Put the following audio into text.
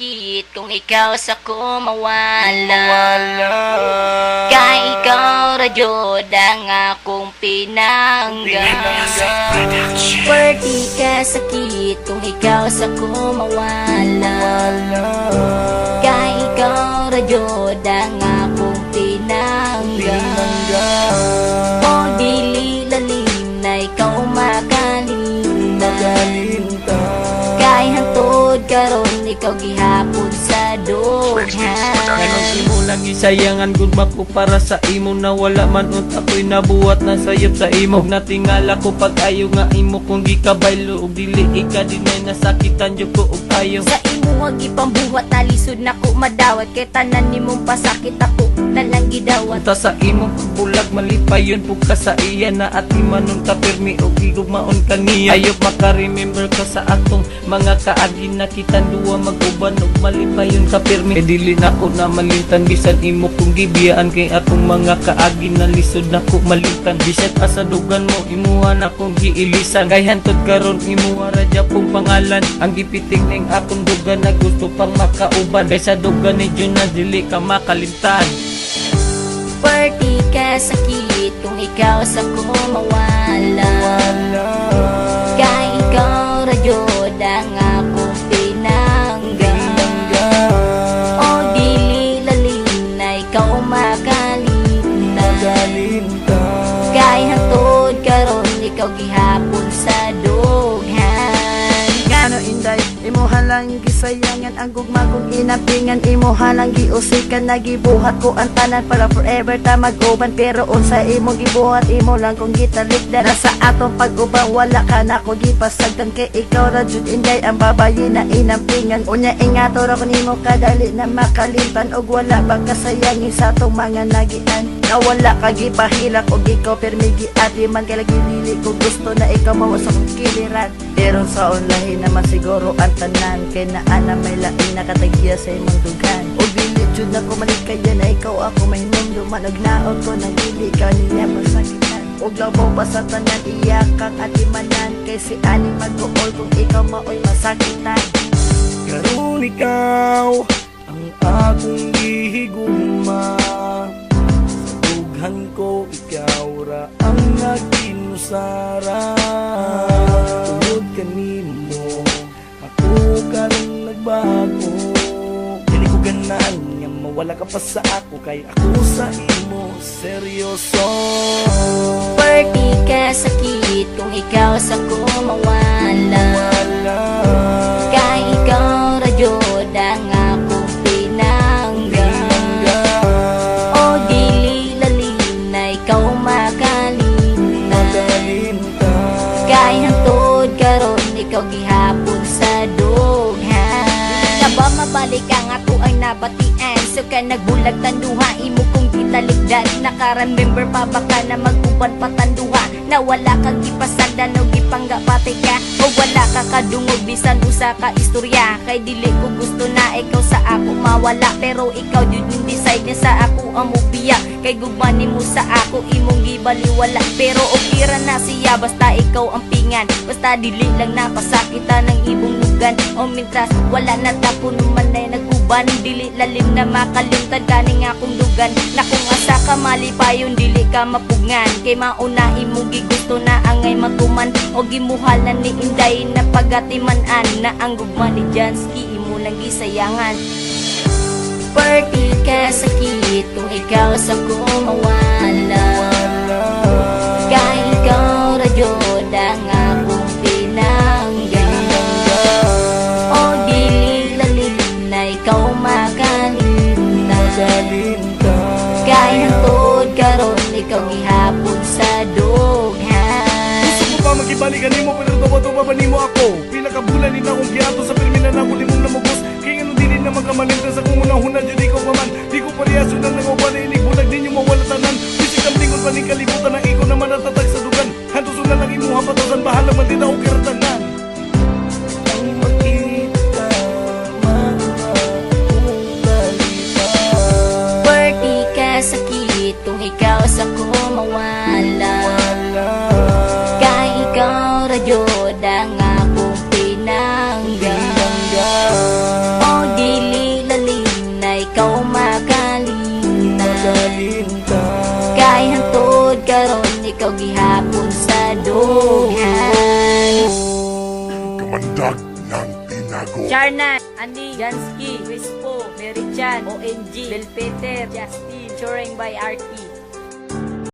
sakit kung ikaw sa ko mawala. Kay ikaw radyod ang akong pinangga. Perti ka sakit kung ikaw sa ko mawala. Kay ikaw radyod ang akong pinangga. O dili lalim na ikaw makalinta. Kay hantod karon ikaw gihapon sa dughan. Kanang imo lang isayangan gud mako para sa imo na wala man ut ako'y nabuhat na sayop sa imo. Natingala ko pag ayo nga imo kung gikabaylo ug dili ika dinay nasakitan jud ko ug ayo. Sa imo wag ipambuhat na lisod nako madawat kay tanan nimong pasakit ako nalang gidawat. Unta sa imo pagbulag malipayon pug ka sa iya na at imanon ka pirmi ug igugmaon ka niya. Ayop maka-remember ka sa atong mga kaagi na kitang duwa mag-uban ug malipayon ka pirmi. E dili nako na malintan bisan imo kung gibiyaan kay atong mga kaagi na lisod nako malintan. Bisan asa dugan mo imuha na kong giilisan kay hantod karon imuha ra pong pangalan ang gipiting ning akong dugan na gusto pang makauban kay sa dugan ni Jun na dili ka makalimtan. Perti ka sakit kung ikaw sa ko mawala. Kay ikaw radyod ang akong pinangga. O dili lalim na ikaw makalinta. Kay hantod karon ikaw gihapon sa dughan. Ngano inday, imuha lang gisayangan ang gugmagong inapingan. Imuha lang giusikan na gibuhat ko ang tanan para forever ta mag-uban. Pero unsa imong gibuhat imo lang kung gitalikdan. Nasa atong pag-uban wala ka na ko gipasagdan kay ikaw ra jud inday ang babayi na inampingan. Unya ingato ra ko nimo kadali na makalimtan og wala ba kasayangi sa atong mga nagian. Na wala ka gipahilak og ikaw permi giati man kay lagi dili ko gusto na ikaw mao sa kong kiliran. Pero sa online naman siguro ang tanan kay naa na may lain na katagya sa imong dugan. O dili jud na ko malikaya na ikaw ako mahinundo man og naot ko nang dili ka niya masakitan. Og labaw pa sa tanan iyakang at imanan kay si aning mag-uol kung ikaw maoy masakitan. Karon ikaw ang akong gihigugma. Sa dughan ko ikaw ra ang nagkinusara. Tungod kanimo ako karon nagbago. Dili ko ganahan nga mawala ka pa sa ako kay ako sa imo seryoso. Perti ka sakit kung ikaw sa ko mawala. Kay ikaw radyod ang akong pinangga. O dili lalim na ikaw makalinta. Kay hantod karon ikaw gihapon sa dughan. Na ba mabalik ang ako ay nabatian. So ka nagbulag tanduha imo kong gitalikdan. Naka-remember pa baka na mag-uban patanduha. Na wala kang gipasagdan o gipangga patay ka. O wala ka kadungog bisan usa ka istorya. Kay dili ko gusto na ikaw sa ako mawala. Pero ikaw jud yung decide niya sa ako ang mubiya. Kay gugmani mo sa ako imong gibaliwala. Pero okay ra na siya basta ikaw ang pingan. Basta dili lang napasakitan ng ibong lugan. O mintras wala na tapon naman ay naguban. Dili lalim na makalimtan ganing akong lugan. Na kung asa ka malipayon dili ka mapugngan. Kay mauna imong gusto na angay matuman. O gimuhal na ni Inday na pagatimanan. Na ang gugma ni Jansky imo lang gisayangan. Perti ka sakit kung ikaw sa ko mawala. Kay ikaw radyod ang akong pinangga. O dili lalim na ikaw makalinta. Kay hantod karon ikaw gihapon sa dughan. Gusto ko pa magibalikan nimo pero tuwa-tuwa pa nimo ako. Pila ka bulan din akong giato sa perminan ako limong namugos. Kaya nga dili na magkamalintan sa kung unahuna dyan ikaw pa man. Di ko pariyaso nang nanguban ilig bulag din yung mawala tanan. Bisig ang lingon pa ning kalibutan na ikaw naman natatag sa dugan. Hantuson na lang imuha patasan bahala man din ako kiratanan. Ang makita Perti ka sakit kung ikaw sa ko mawala. Kay ikaw radyod ang akong pinangga. O di Nago. Charnan, Ani, Jansky, Wispo, Mary Chan, ONG, Belpeter, Justin, Turing by RT.